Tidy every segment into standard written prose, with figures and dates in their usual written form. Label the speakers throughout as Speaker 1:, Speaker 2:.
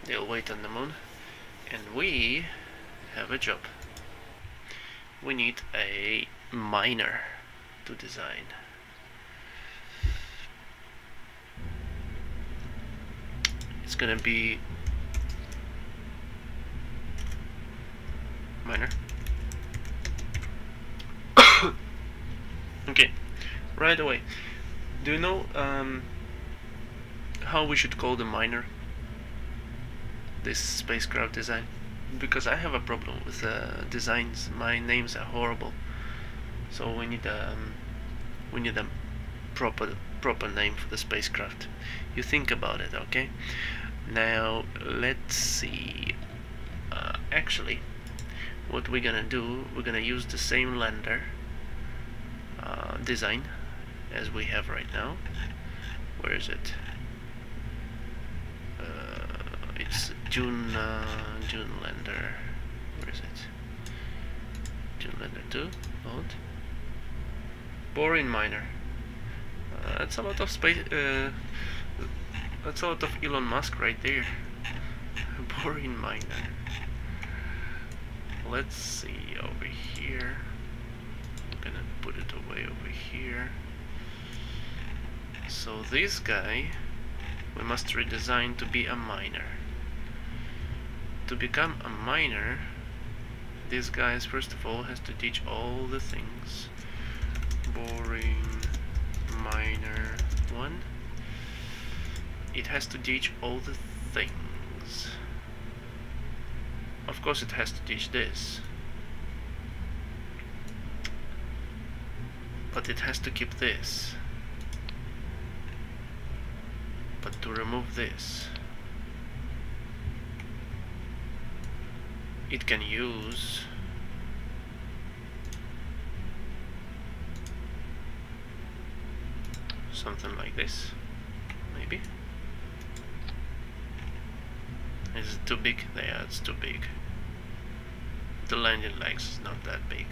Speaker 1: They'll wait on the moon, and we have a job. We need a miner to design. It's gonna be miner. Okay, right away. Do you know how we should call the miner? This spacecraft design? Because I have a problem with designs. My names are horrible. So we need a proper name for the spacecraft. You think about it, okay? Now let's see. Actually, what we're gonna do, we're gonna use the same lander design as we have right now. Where is it? It's June lander. Where is it? June lander 2. Hold. Boring miner. That's a lot of space. That's a lot of Elon Musk right there. Boring miner. Let's see over here. I'm gonna put it away over here. So this guy we must redesign to be a miner. To become a miner, this guy first of all has to teach all the things. Boring miner 1. It has to teach all the things. Of course it has to teach this. But it has to keep this. But to remove this, it can use something like this, maybe. Is it too big? Yeah, it's too big. The landing legs is not that big.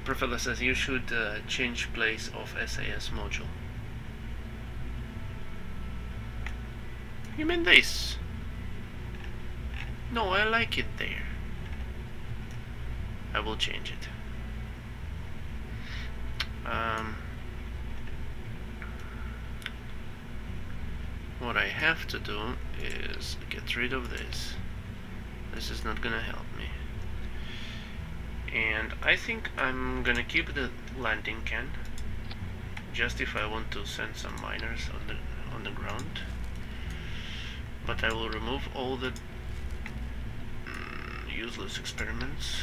Speaker 1: Professor says you should change place of SAS module. You mean this? No, I like it there. I will change it. What I have to do is get rid of this. This is not gonna help me. And I think I'm gonna keep the landing can, just if I want to send some miners on the ground. But I will remove all the useless experiments,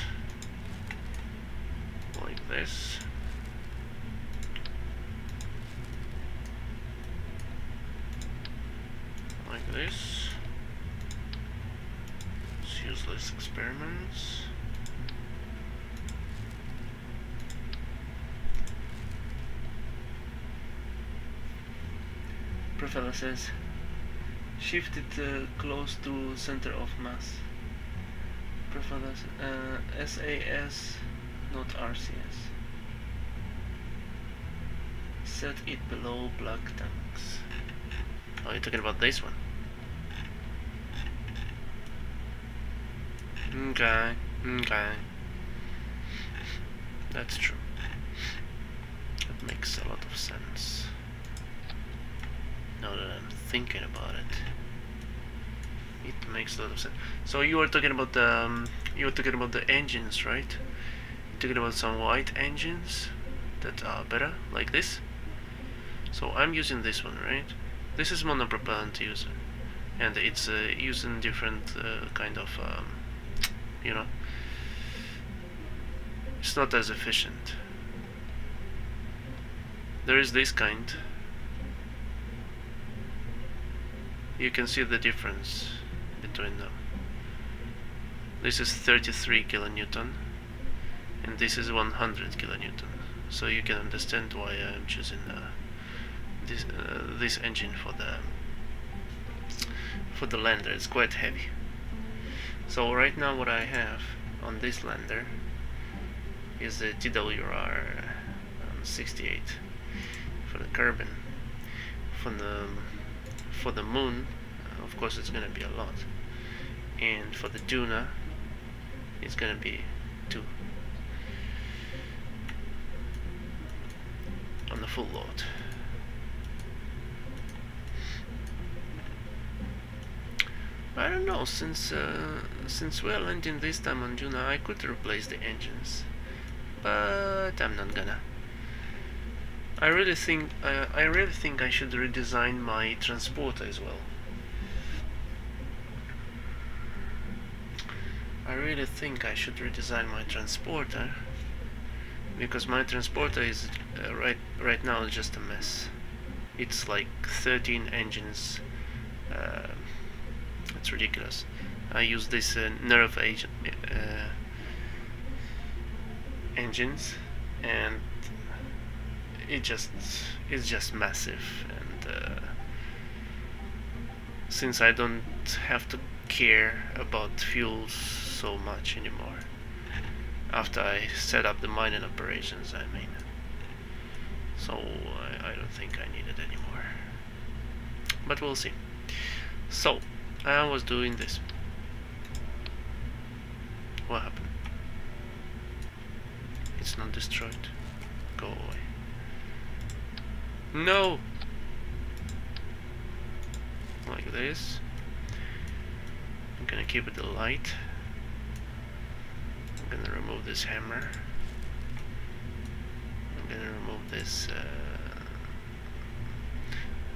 Speaker 1: like this. Like this. It's useless experiments. Professor says shift it close to center of mass. Professor SAS, not RCS. Set it below black tanks. Oh, you're talking about this one? Okay, okay. That's true. That makes a lot of sense. Now that I'm thinking about it, it makes a lot of sense. So you were talking about the engines, right? You're talking about some white engines that are better, like this. So I'm using this one, right? This is monopropellant user, and it's using different kind of, you know, it's not as efficient. There is this kind. You can see the difference between them. This is 33 kilonewton, and this is 100 kilonewton. So you can understand why I'm choosing this engine for the lander. It's quite heavy. So right now what I have on this lander is the TWR 68 for the carbon. For the moon of course it's gonna be a lot. And for the tuna, it's gonna be 2 on the full load. I don't know, since we're landing this time on tuna, I could replace the engines, but I'm not gonna. I really think I should redesign my transporter as well. I really think I should redesign my transporter, because my transporter is right now is just a mess. It's like 13 engines. It's ridiculous. I use this nerve engines, and it's just massive. And since I don't have to care about fuels so much anymore, after I set up the mining operations, I mean, so I don't think I need it anymore, but we'll see. So I was doing this. What happened? It's not destroyed. Go away. No! Like this. I'm gonna keep it light. I'm gonna remove this hammer. I'm gonna remove this.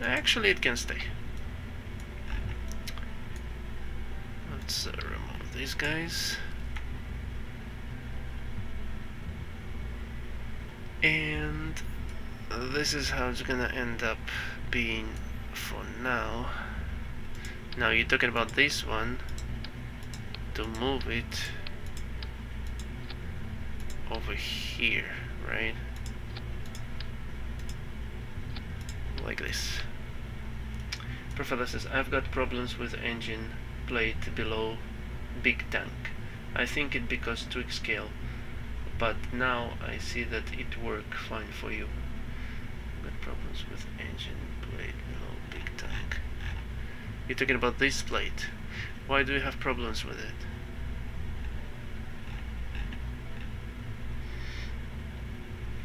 Speaker 1: Actually, it can stay. Let's remove these guys. And this is how it's gonna end up being for now. Now you're talking about this one, to move it over here, right? Like this. Professor says, I've got problems with engine plate below big tank. I think it because tweak scale, but now I see that it work fine for you. Got problems with engine plate below big tank. You're talking about this plate. Why do you have problems with it?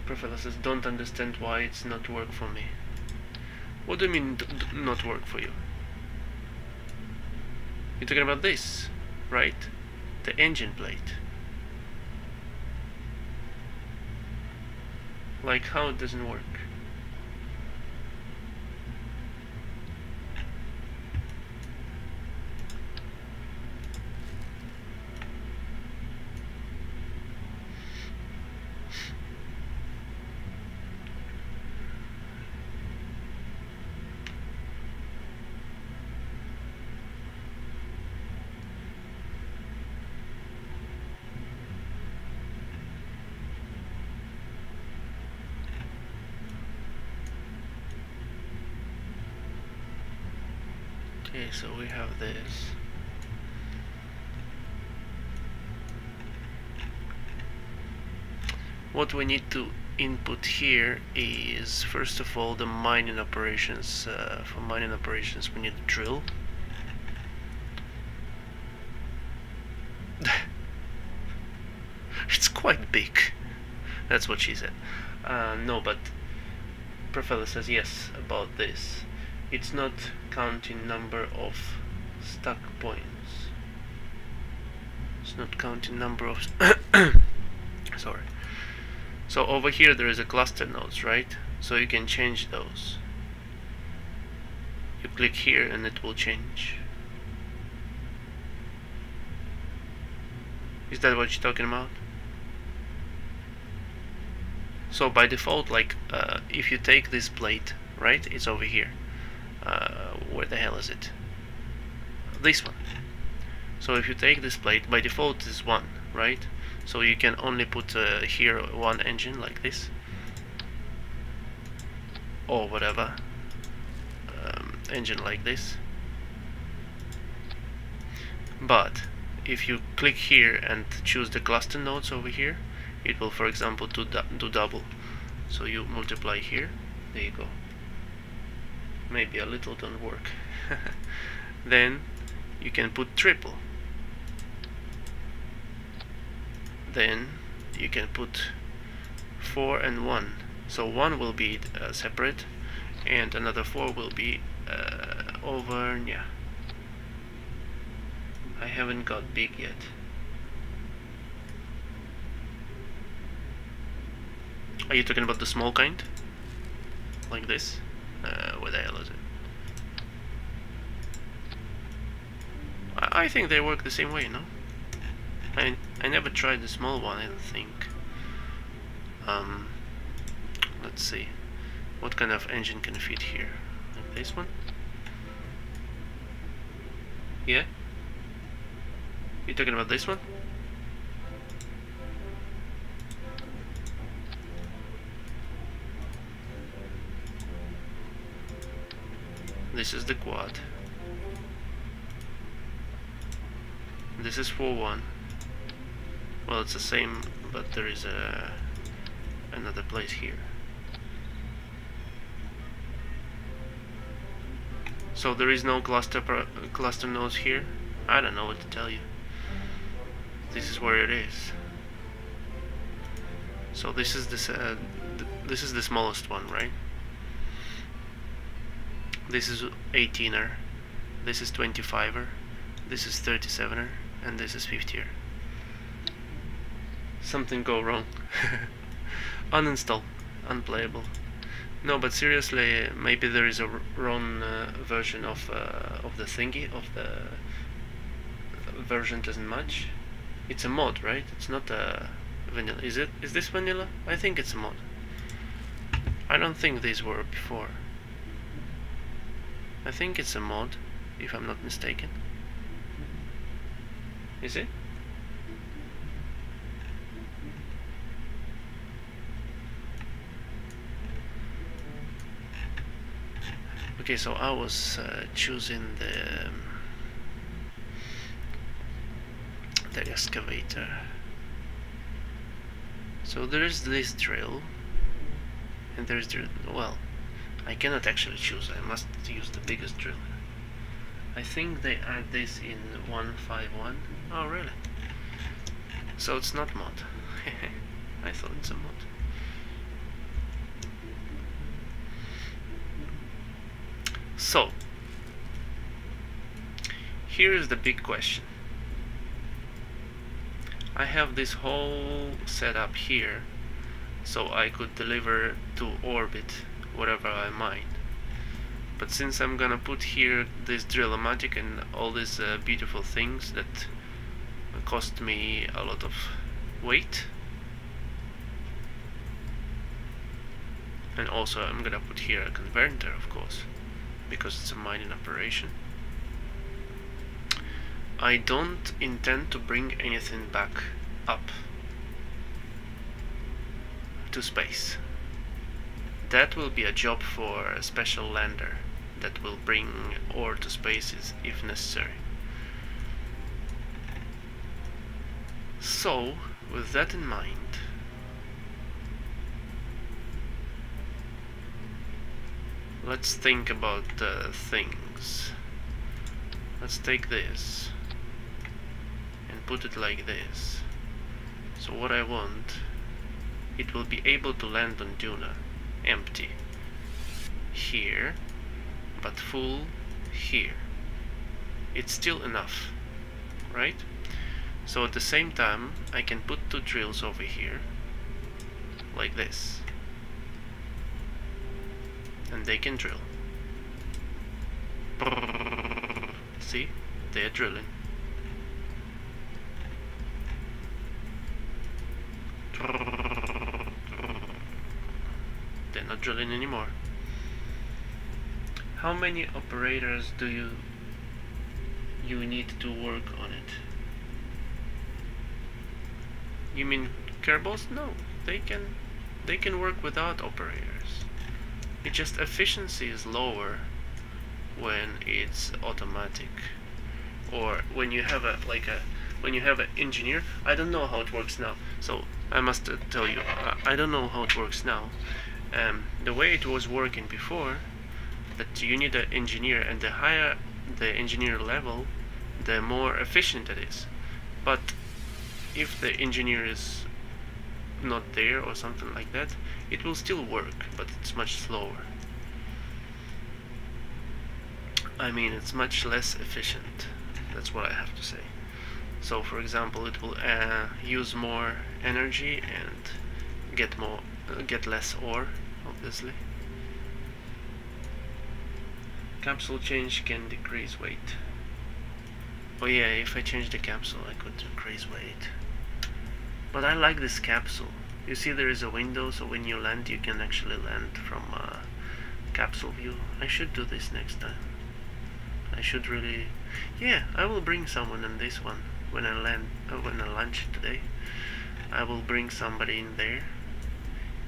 Speaker 1: Professor says, don't understand why it's not work for me. What do you mean not work for you? You're talking about this, right? The engine plate. Like how it doesn't work. Okay, so we have this. What we need to input here is, first of all, the mining operations. For mining operations we need a drill. It's quite big. That's what she said. No, but Professor says yes about this. It's not counting number of stack points. It's not counting number of sorry. So over here there is a cluster nodes, right? So you can change those. You click here and it will change. Is that what you're talking about? So by default, like if you take this plate, right, it's over here. Where the hell is it? This one. So if you take this plate, by default is 1, right? So you can only put here one engine like this, or whatever, engine like this. But if you click here and choose the cluster nodes over here, it will, for example, do double. So you multiply here, there you go. Maybe a little don't work. then you can put triple. Then you can put 4 and 1. So 1 will be separate, and another 4 will be over. Yeah, I haven't got big yet. Are you talking about the small kind? Like this? What the hell is it? I think they work the same way, no? I never tried the small one, I don't think. Let's see. What kind of engine can fit here? Like this one? Yeah? You talking about this one? This is the quad. This is 4.1. Well, it's the same, but there is another place here. So there is no cluster nodes here. I don't know what to tell you. This is where it is. So this is this is the smallest one, right? This is 18er, this is 25er, this is 37er, and this is 50er. Something go wrong. Uninstall, unplayable. No, but seriously, maybe there is a wrong version of the thingy, of the version doesn't match. It's a mod, right? It's not a vanilla. Is it? Is this vanilla? I think it's a mod. I don't think these were before. I think it's a mod, if I'm not mistaken. Is it? Okay, so I was choosing the excavator. So there is this drill, and there's the, well, I cannot actually choose, I must use the biggest drill. I think they add this in 151. Oh really? So it's not mod. I thought it's a mod. So here is the big question. I have this whole setup here, so I could deliver to orbit whatever I might. But since I'm gonna put here this drill-o-matic and all these beautiful things that cost me a lot of weight, and also I'm gonna put here a converter, of course, because it's a mining operation, I don't intend to bring anything back up to space. That will be a job for a special lander that will bring ore to spaces if necessary. So, with that in mind, let's think about things. Let's take this and put it like this. So what I want, it will be able to land on Duna empty here, but full here. It's still enough, right? So at the same time I can put two drills over here like this, and they can drill. See, they are drilling. They're not drilling anymore. How many operators do you need to work on it? You mean Kerbals? No, they can work without operators. It just efficiency is lower when it's automatic, or when you have when you have an engineer. I don't know how it works now, so I must tell you, I don't know how it works now. The way it was working before, that you need an engineer, and the higher the engineer level, the more efficient it is. But if the engineer is not there or something like that, it will still work, but it's much slower. I mean, it's much less efficient. That's what I have to say. So, for example, it will use more energy and get less ore, obviously. Capsule change can decrease weight. Oh yeah, if I change the capsule, I could decrease weight. But I like this capsule. You see, there is a window, so when you land, you can actually land from capsule view. I should do this next time. I should really... Yeah, I will bring someone in this one when I land, when I launch today. I will bring somebody in there,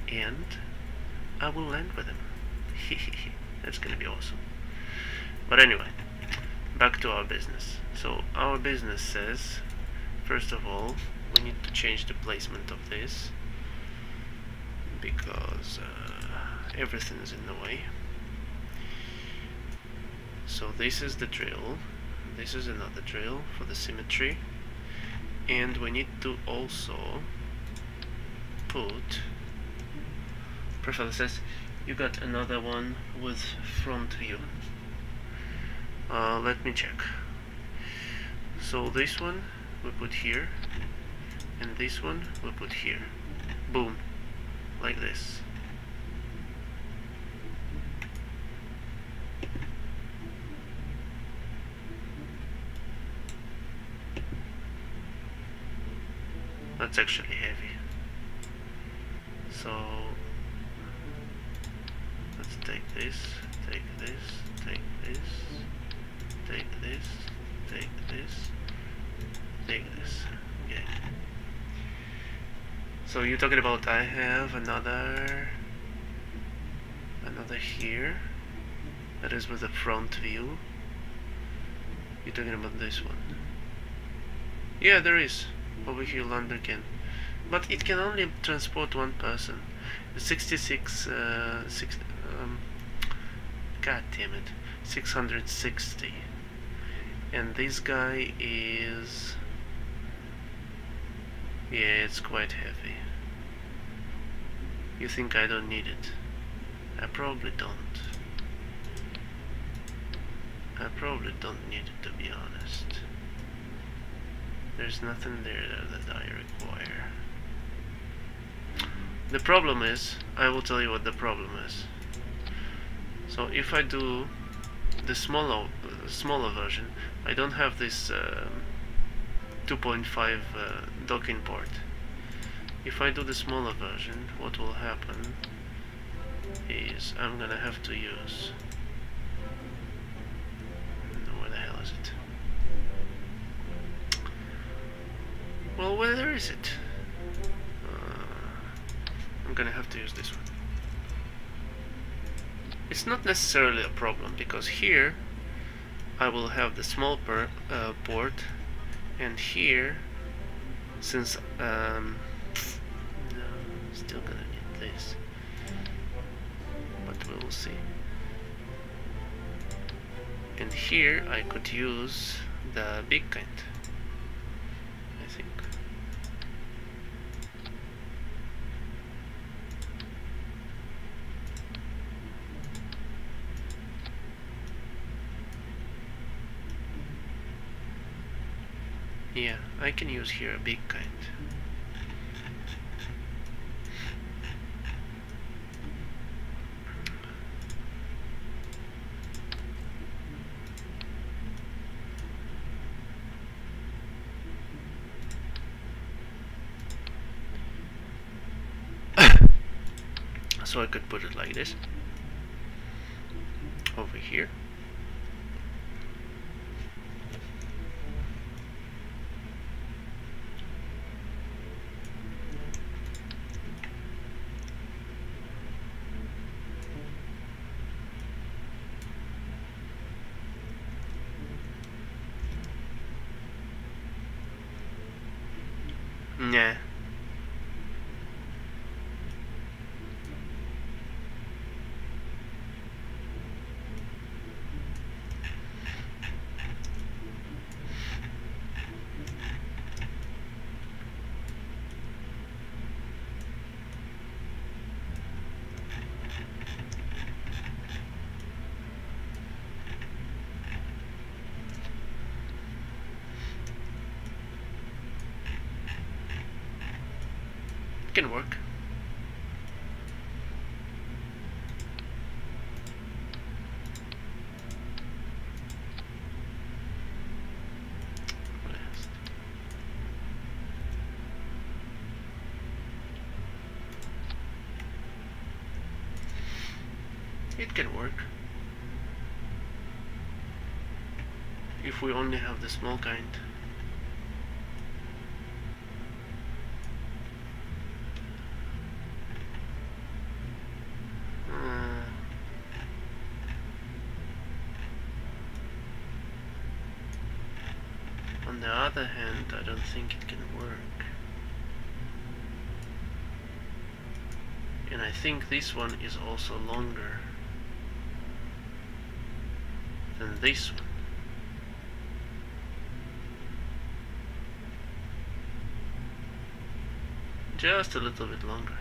Speaker 1: and I will land with him. That's gonna be awesome. But anyway, back to our business. So our business says, first of all, we need to change the placement of this because everything is in the way. So this is the drill, this is another drill for the symmetry, and we need to also put, Professor says, you got another one with front view. Let me check. So this one we put here, and this one we put here. Boom, like this. That's actually heavy. So let's take this, take this, take this, take this, take this, take this. Okay. So you're talking about I have another here that is with a front view. You're talking about this one. Yeah, there is. Over here London can, but it can only transport one person. 66 god damn it, 660, and this guy is, yeah, it's quite heavy. You think I don't need it? I probably don't. I probably don't need it, to be honest. There's nothing there that I require. The problem is, I will tell you what the problem is. So if I do the smaller version, I don't have this 2.5 docking port. If I do the smaller version, what will happen is I'm gonna have to use, where the hell is it? Well, where is it? I'm gonna have to use this one. It's not necessarily a problem, because here I will have the small port, and here, since no, still gonna need this, but we will see. And here I could use the big kind, I think. Yeah, I can use here a big kind. So I could put it like this over here. Nah. can work. It can work if we only have the small kind. On the other hand, I don't think it can work. And I think this one is also longer than this one. Just a little bit longer.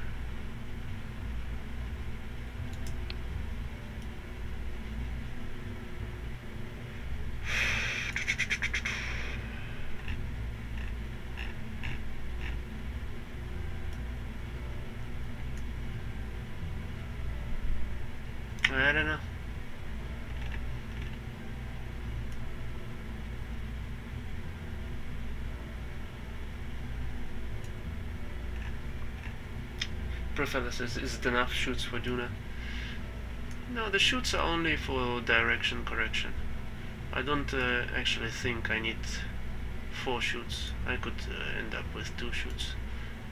Speaker 1: I don't know. Professor says, is it enough shoots for Duna? No, the shoots are only for direction correction. I don't actually think I need 4 shoots. I could end up with 2 shoots.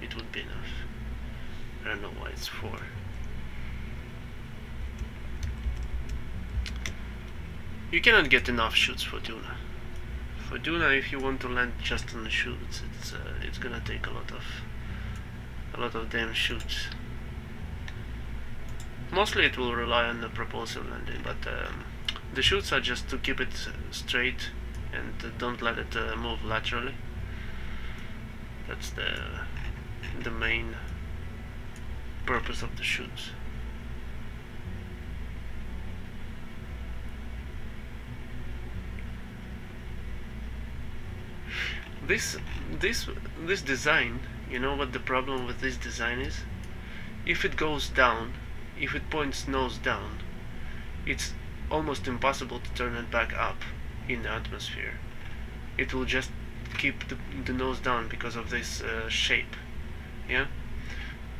Speaker 1: It would be enough. I don't know why it's 4. You cannot get enough shoots for Duna. For Duna, if you want to land just on the shoots, it's gonna take a lot of damn shoots. Mostly it will rely on the propulsive landing, but the shoots are just to keep it straight and don't let it move laterally. That's the main purpose of the shoots. This design, you know what the problem with this design is? If it goes down, if it points nose down, it's almost impossible to turn it back up in the atmosphere. It will just keep the nose down because of this shape. Yeah.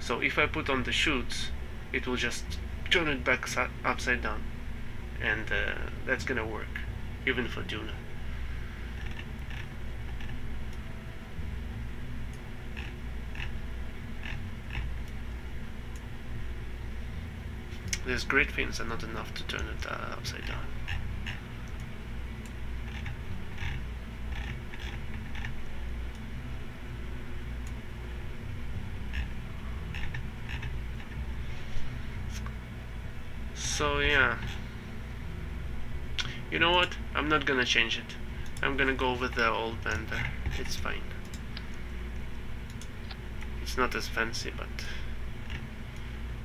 Speaker 1: So if I put on the chutes, it will just turn it back upside down, and that's gonna work even for Duna. These great fins are not enough to turn it upside down. So yeah, you know what? I'm not gonna change it. I'm gonna go with the old bender. It's fine. It's not as fancy, but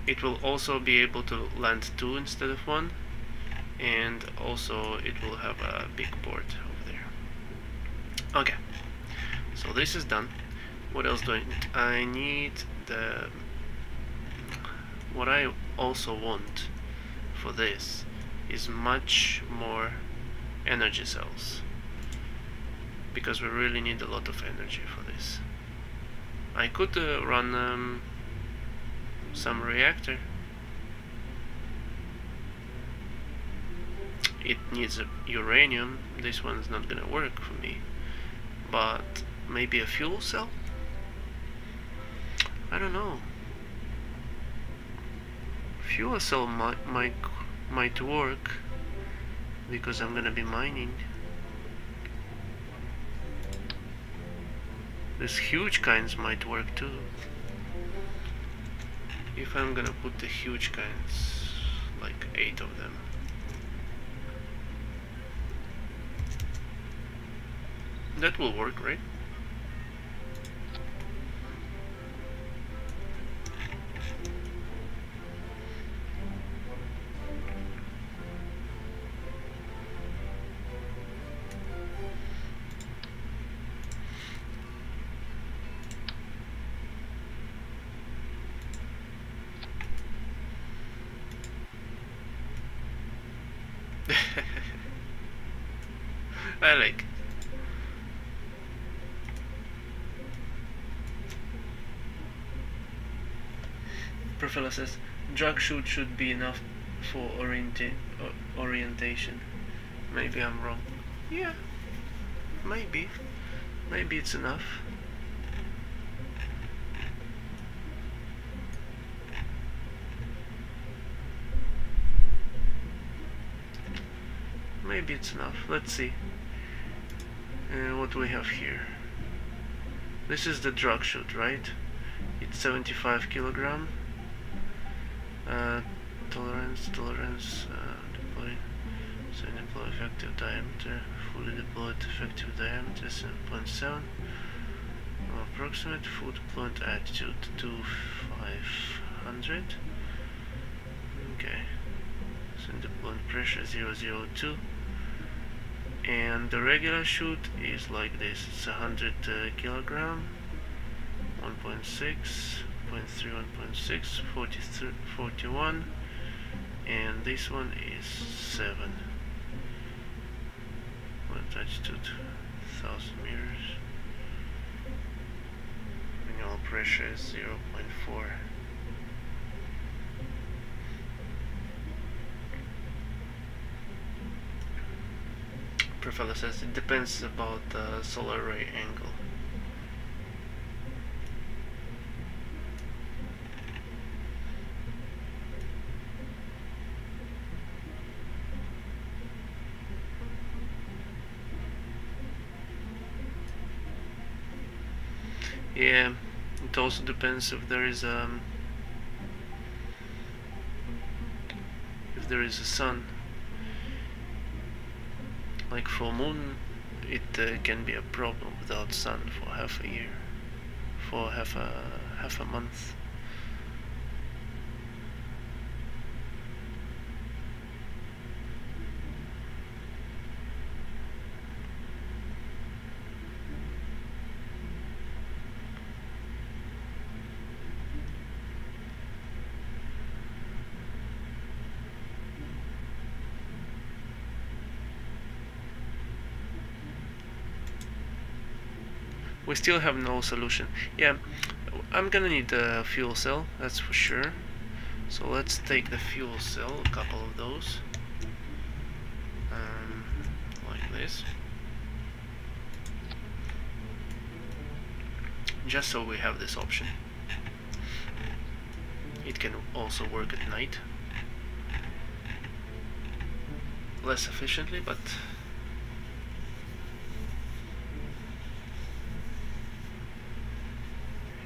Speaker 1: it will also be able to land 2 instead of 1, and also it will have a big board over there. Okay, so this is done. What else do I need? I need the... What I also want for this is much more energy cells, because we really need a lot of energy for this. I could run some reactor. It needs uranium. This one's not gonna work for me, but maybe a fuel cell? I don't know. Fuel cell might work because I'm gonna be mining. These huge kinds might work too. If I'm gonna put the huge kinds, like 8 of them. That will work, right? I like it. Professor says drag chute should be enough for orientation. Maybe I'm wrong. Yeah, maybe it's enough. Maybe it's enough. Let's see what we have here. This is the drag chute, right? It's 75 kilogram. Tolerance, deploy, so deploy effective diameter, fully deployed effective diameter 7.7, approximate full deployed attitude to 500. Okay, so deployed pressure 002, and the regular chute is like this. It's 100 kilogram, 1.6, 0.3, 1.6, 43, 41, and this one is 7. Attitude 1000 meters. Minimal pressure is 0.4. Professor says it depends about the solar ray angle. Yeah, it also depends if there is a sun. Like full moon, it can be a problem without sun for half a year, for half a month. We still have no solution. Yeah, I'm gonna need a fuel cell, that's for sure. So let's take the fuel cell, a couple of those, like this, just so we have this option. It can also work at night, less efficiently, but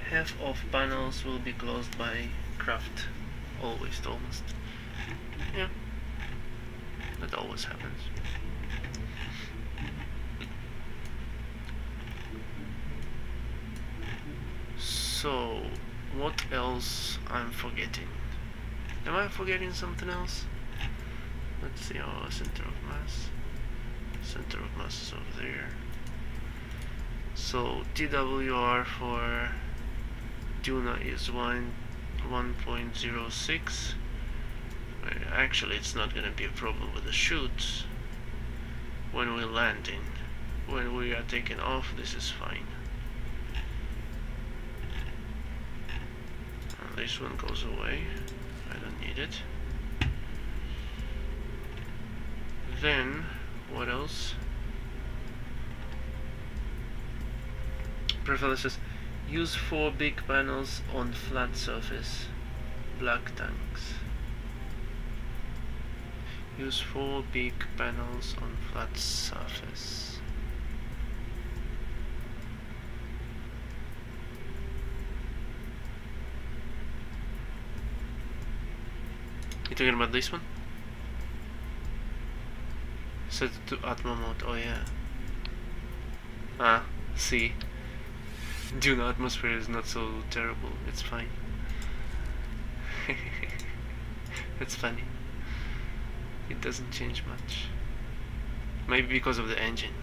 Speaker 1: half of panels will be closed by craft. Always, almost. Yeah, that always happens. So, what else I'm forgetting? Am I forgetting something else? Let's see. Oh, center of mass. Center of mass is over there. So TWR for Duna is 1.06. Actually, it's not gonna be a problem with the chutes when we're landing. When we are taking off, this is fine. And this one goes away. I don't need it. Then, what else? Professor says, use 4 big panels on flat surface, black tanks. Use 4 big panels on flat surface. You talking about this one? Set it to Atmo mode, oh yeah. Ah, see. Dune atmosphere is not so terrible, it's fine. It's funny. It doesn't change much. Maybe because of the engine.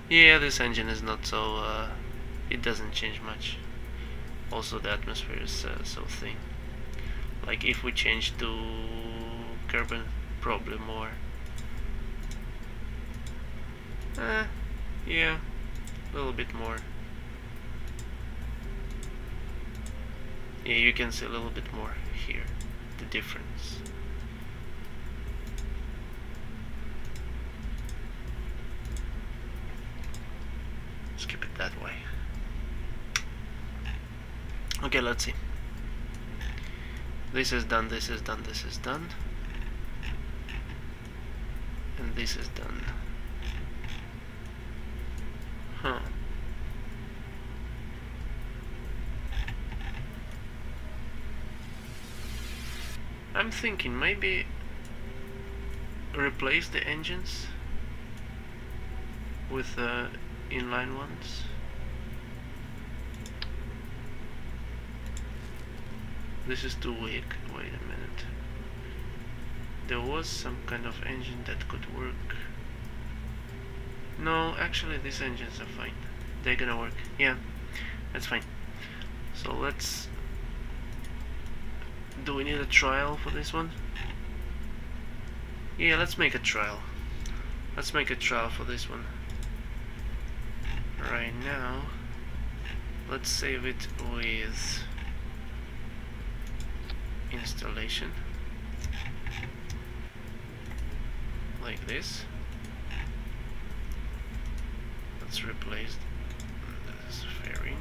Speaker 1: Yeah, this engine is not so, it doesn't change much. Also the atmosphere is so thin. Like if we change to carbon, probably more. Yeah, a little bit more. Yeah, you can see a little bit more here, the difference. Let's keep it that way. Okay, let's see. This is done, this is done, this is done. And this is done. Huh. I'm thinking maybe replace the engines with inline ones. This is too weak. Wait a minute. There was some kind of engine that could work. No, actually these engines are fine. They're gonna work. Yeah, that's fine. So let's... Do we need a trial for this one? Yeah, let's make a trial. Let's make a trial for this one. Right now, let's save it with installation. Like this. Let's replace this fairing.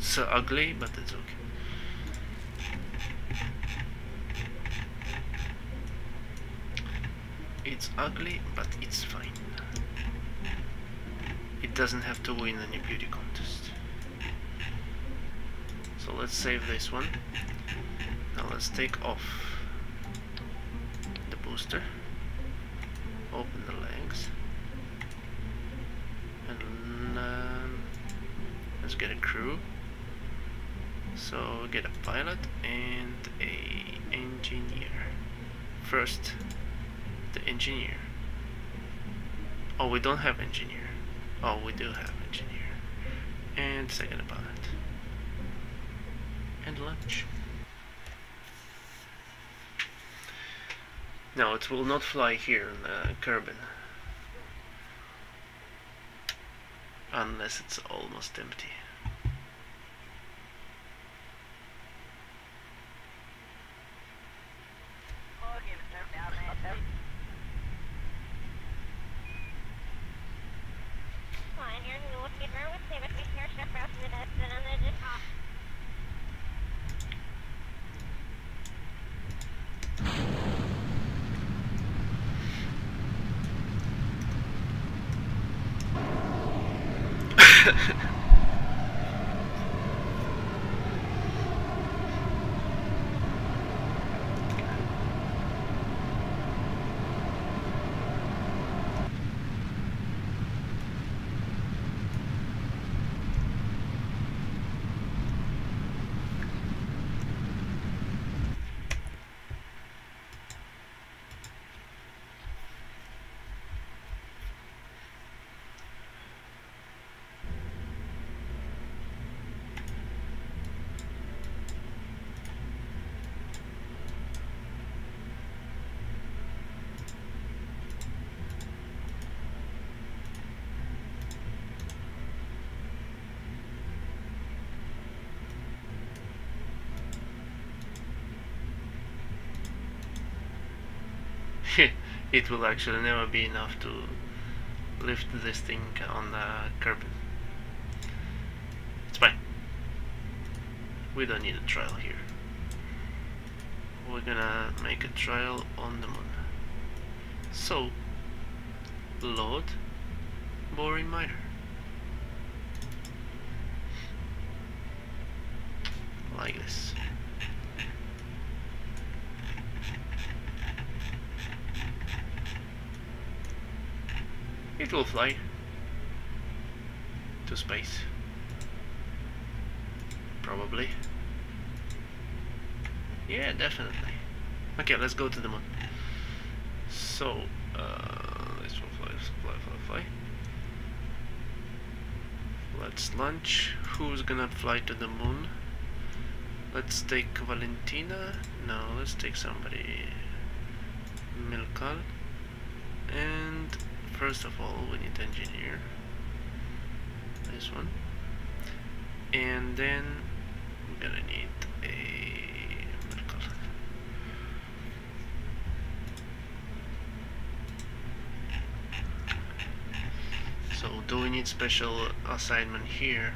Speaker 1: So ugly, but it's okay. It's ugly, but it's fine. It doesn't have to win any beauty contest. So let's save this one. Now let's take off the booster, open the legs, and let's get a crew. So get a pilot and a engineer. First, the engineer. Oh, we don't have engineer. Oh, we do have engineer. And second a pilot. And launch. No, it will not fly here in the Kerbin. Unless it's almost empty. It will actually never be enough to lift this thing on the curb. It's fine. We don't need a trial here. We're gonna make a trial on the moon. So, load boring miner. like this. It will fly to space, probably. Yeah, definitely. Okay, let's go to the moon. So, let's fly. Let's launch. Who's gonna fly to the moon? Let's take Valentina. No, let's take somebody. Milkal. And first of all, we need engineer. This one. And then we're gonna need a Milkal. So do we need special assignment here?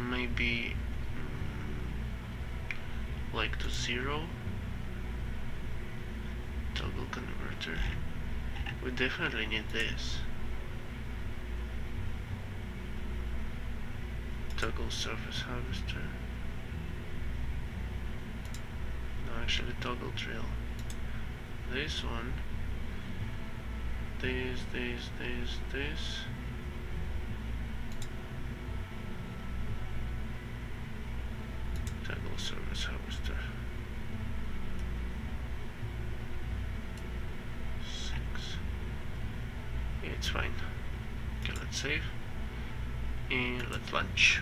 Speaker 1: Maybe like to 0 toggle converter. We definitely need this. Toggle surface harvester. No, actually toggle drill. This one. This. Toggle service harvester. 6. Yeah, it's fine. Okay, let's save. And let's launch.